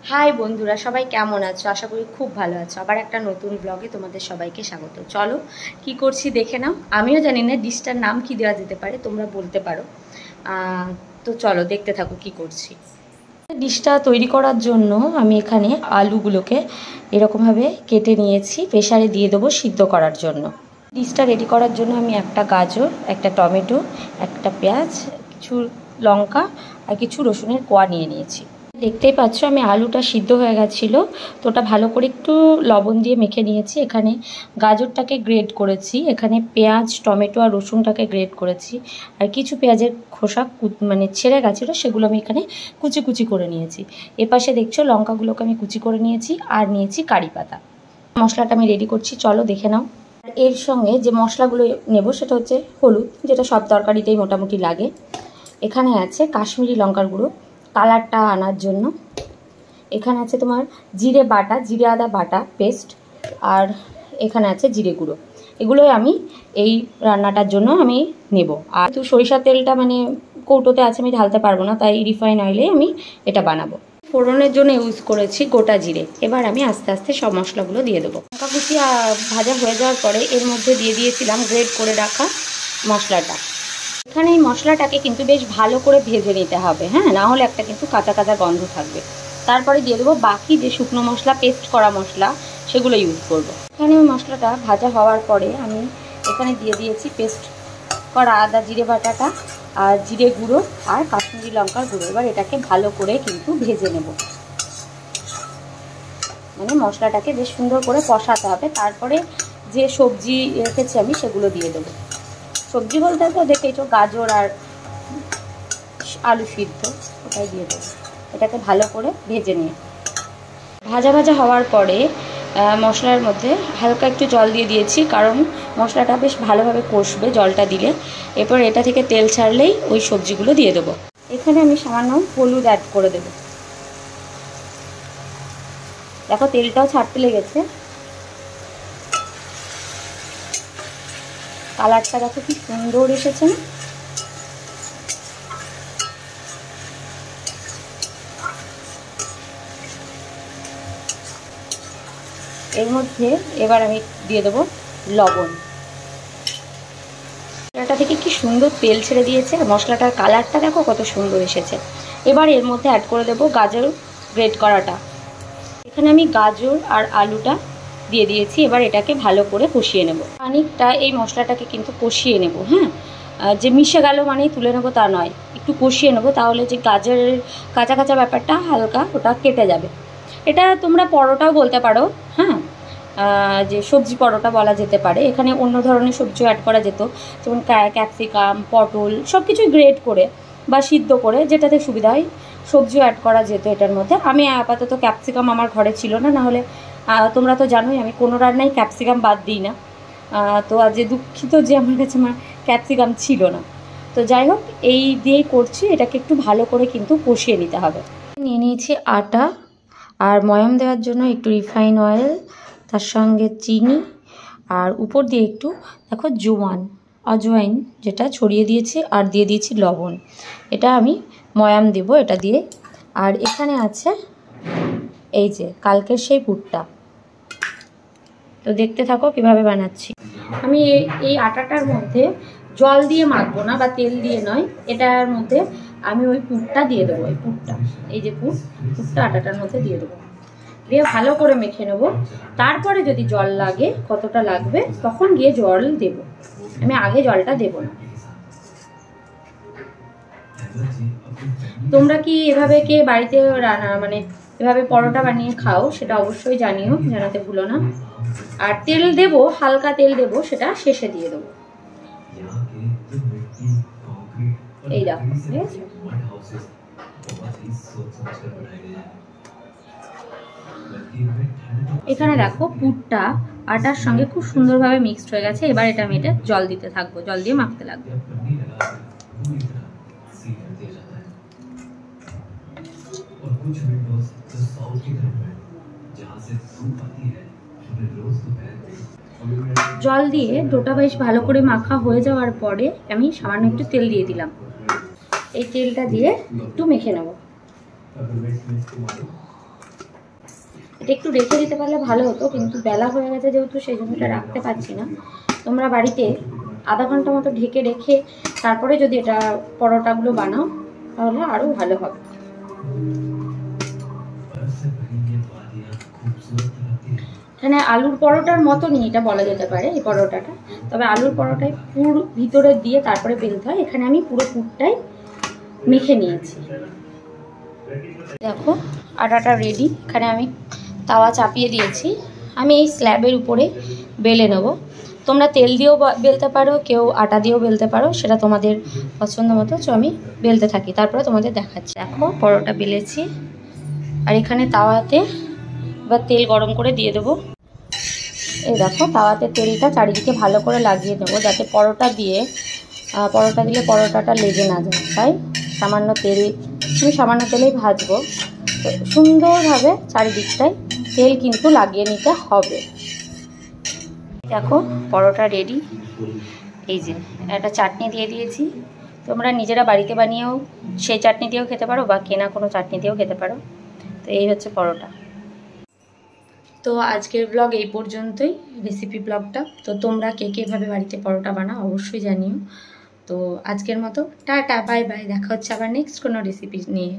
High বন্ধুরা, সবাই কেমন আছো? আশা করি খুব ভালো আছো। আবার একটা নতুন ব্লগে তোমাদের সবাইকে স্বাগত। চলো কি করছি দেখে নাও। আমিও জানি না ডিশটার নাম কি দেওয়া যেতে পারে, তোমরা বলতে পারো। তো চলো দেখতে থাকো কি করছি। ডিশটা তৈরি করার জন্য আমি এখানে আলুগুলোকে এরকমভাবে কেটে নিয়েছি, প্রেসারে দিয়ে দেবো সিদ্ধ করার জন্য। ডিশটা রেডি করার জন্য আমি একটা গাজর, একটা টমেটো, একটা পেঁয়াজ, কিছু লঙ্কা আর কিছু রসুনের কোয়া নিয়ে নিয়েছি। দেখতেই পাচ্ছ আমি আলুটা সিদ্ধ হয়ে গেছিলো, তো ওটা ভালো করে একটু লবণ দিয়ে মেখে নিয়েছি। এখানে গাজরটাকে গ্রেট করেছি, এখানে পেঁয়াজ, টমেটো আর রসুনটাকে গ্রেট করেছি, আর কিছু পেঁয়াজের খোসা ছেড়ে গেছিলো, সেগুলো আমি এখানে কুচি কুচি করে নিয়েছি। এপাশে দেখছো লঙ্কাগুলোকে আমি কুচি করে নিয়েছি, আর নিয়েছি কারি পাতা। মশলাটা আমি রেডি করছি, চলো দেখে নাও। এর সঙ্গে যে মশলাগুলো নেব সেটা হচ্ছে হলুদ, যেটা সব তরকারিতেই মোটামুটি লাগে। এখানে আছে কাশ্মীরি লঙ্কার গুঁড়ো কালারটা আনার জন্য। এখানে আছে তোমার জিরে বাটা, জিরে আদা বাটা পেস্ট, আর এখানে আছে জিরে গুঁড়ো। এগুলোই আমি এই রান্নাটার জন্য আমি নেব। আর তো সরিষার তেলটা কৌটোতে আছে, আমি ঢালতে পারবো না, তাই রিফাইন অয়েলে আমি এটা বানাবো। ফোড়নের জন্য ইউজ করেছি গোটা জিরে। এবার আমি আস্তে আস্তে সব মশলাগুলো দিয়ে দেবো। লঙ্কা কুচি ভাজা হয়ে যাওয়ার পরে এর মধ্যে দিয়ে দিয়েছিলাম গ্রেট করে রাখা মশলাটা। এখানে এই মশলাটাকে কিন্তু বেশ ভালো করে ভেজে নিতে হবে, হ্যাঁ, না হলে একটা কিন্তু কাঁচা কাঁচা গন্ধ থাকবে। তারপরে দিয়ে দেবো বাকি যে শুকনো মশলা, পেস্ট করা মশলা, সেগুলো ইউজ করব। এখানে ওই মশলাটা ভাজা হওয়ার পরে আমি এখানে দিয়ে দিয়েছি পেস্ট করা আদা জিরে বাটাটা, আর জিরে গুঁড়ো আর কাশ্মীরি লঙ্কার গুঁড়ো। এবার এটাকে ভালো করে কিন্তু ভেজে নেব, মশলাটাকে বেশ সুন্দর করে কষাতে হবে। তারপরে যে সবজি রেখেছি আমি সেগুলো দিয়ে দেবো। সবজি বলতে তো দেখেছো গাজর আর আলু সিদ্ধ, ওটাই দিয়ে দেবো। এটাকে ভালো করে ভেজে নিয়ে ভাজা ভাজা হওয়ার পরে মশলার মধ্যে হালকা একটু জল দিয়ে দিয়েছি, কারণ মশলাটা বেশ ভালোভাবে কষবে জলটা দিলে। এরপর এটা থেকে তেল ছাড়লেই ওই সবজিগুলো দিয়ে দেবো। এখানে আমি সামান্য হলুদ অ্যাড করে দেবো। দেখো তেলটাও ছাড়তে লেগেছে, কালারটা দেখো কি সুন্দর এসেছে না? এর মধ্যে এবার আমি দিয়ে দেবো লবণ। মশলাটা থেকে কি সুন্দর তেল ছেড়ে দিয়েছে, আর মশলাটার কালারটা দেখো কত সুন্দর এসেছে। এবার এর মধ্যে অ্যাড করে দেবো গাজর গ্রেট করাটা। এখানে আমি গাজর আর আলুটা দিয়ে দিয়েছি। এবার এটাকে ভালো করে কষিয়ে নেব। খানিকটা এই মশলাটাকে কিন্তু কষিয়ে নেব, হ্যাঁ, যে মিশে গেল মানেই তুলে নেবো তা নয়, একটু কষিয়ে নেবো, তাহলে যে গাজরের কাঁচা কাঁচা ব্যাপারটা হালকা ওটা কেটে যাবে। এটা তোমরা পরোটাও বলতে পারো, হ্যাঁ, যে সবজি পরোটা বলা যেতে পারে। এখানে অন্য ধরনের সবজিও অ্যাড করা যেত, যেমন ক্যাপসিকাম, পটল, সব কিছুই গ্রেট করে বা সিদ্ধ করে, যেটাতে সুবিধা হয় সবজিও অ্যাড করা যেত এটার মধ্যে। আমি আপাতত ক্যাপসিকাম আমার ঘরে ছিল না, নাহলে তোমরা তো জানোই আমি কোনো রান্নাই ক্যাপসিকাম বাদ দিই না। তো আজ দুঃখিত যে আমার কাছে আমার ক্যাপসিকাম ছিল না। তো যাই হোক, এই দিয়েই করছি। এটাকে একটু ভালো করে কিন্তু কষিয়ে নিতে হবে। নিয়ে নিয়েছি আটা, আর ময়াম দেওয়ার জন্য একটু রিফাইন অয়েল, তার সঙ্গে চিনি, আর উপর দিয়ে একটু দেখো অজওয়াইন যেটা ছড়িয়ে দিয়েছি, আর দিয়ে দিয়েছি লবণ। এটা আমি ময়াম দেব এটা দিয়ে। আর এখানে আছে এই যে কালকের সেই পুরটা, তো দেখতে থাকো কিভাবে বানাচ্ছি। আমি এই আটাটার মধ্যে জল দিয়ে মাখবো না বা তেল দিয়ে নয়, এটার মধ্যে আমি ওই পুরটা দিয়ে দেবো। ওই পুরটা, এই যে পুরটা আটাটার মধ্যে দিয়ে দেবো, দিয়ে ভালো করে মেখে নেবো। তারপরে যদি জল লাগে, কতটা লাগবে তখন গিয়ে জল দেব, আমি আগে জলটা দেব না। তোমরা কি এভাবে কে বাড়িতে এভাবে পরোটা বানিয়ে খাও, সেটা অবশ্যই জানাতে ভুলো না। আর তেল দেব, হালকা তেল দেব, সেটা শেষে দিয়ে দেবো। এই দেখো, ঠিক আছে। এখানে দেখো পুরটা আটার সঙ্গে খুব সুন্দরভাবে মিক্সড হয়ে গেছে। এবার আমি জল দিতে থাকবো, জল দিয়ে মাখতে লাগবো। জল দিয়ে ডোটা বেশ ভালো করে মাখা হয়ে যাওয়ার পরে আমি সামান্য একটু তেল দিয়ে দিলাম। এই তেলটা দিয়ে একটু মেখে নেব। এটা একটু রেখে দিতে পারলে ভালো হতো, কিন্তু বেলা হয়ে গেছে যেহেতু সেই জন্য এটা রাখতে পারছি না। তোমরা বাড়িতে আধা ঘন্টা মতো ঢেকে রেখে তারপরে যদি এটা পরোটাগুলো বানাও তাহলে আরও ভালো হবে। এখানে আলুর পরোটার মতনই এটা বলা যেতে পারে এই পরোটাটা, তবে আলুর পরোটায় পুর ভিতরে দিয়ে তারপরে বেলতে হয়। এখানে আমি পুরো পুরটাই মেখে নিয়েছি। দেখো আটাটা রেডি। এখানে আমি তাওয়া চাপিয়ে দিয়েছি। আমি এই স্ল্যাবের উপরে বেলে নেব। তোমরা তেল দিয়েও বেলতে পারো, কেউ আটা দিয়েও বেলতে পারো, সেটা তোমাদের পছন্দ মতো। আমি বেলতে থাকি, তারপরে তোমাদের দেখাচ্ছি। দেখো পরোটা বেলেছি, আর এখানে তাওয়াতে এবার তেল গরম করে দিয়ে দেবো। এই দেখো তাওয়াতে তেলটা চারিদিকে ভালো করে লাগিয়ে দেবো, যাতে পরোটা দিলে পরোটাটা লেগে না যায়। তাই সামান্য তেলেই ভাজবো। তো সুন্দরভাবে চারিদিকটায় তেল কিন্তু লাগিয়ে নিতে হবে। দেখো পরোটা রেডি। এই যে একটা চাটনি দিয়ে দিয়েছি, তোমরা নিজেরা বাড়িতে বানিয়েও সেই চাটনি দিয়েও খেতে পারো বা কেনা কোনো চাটনি দিয়েও খেতে পারো। তো এই হচ্ছে পরোটা। তো আজকের ব্লগ এই পর্যন্তই, রেসিপি ব্লগটা। তো তোমরা কে কীভাবে বাড়িতে পরোটা বানাও অবশ্যই জানিও। তো আজকের মতো টাটা, বাই বাই। দেখা হচ্ছে আবার নেক্সট কোনো রেসিপি নিয়ে।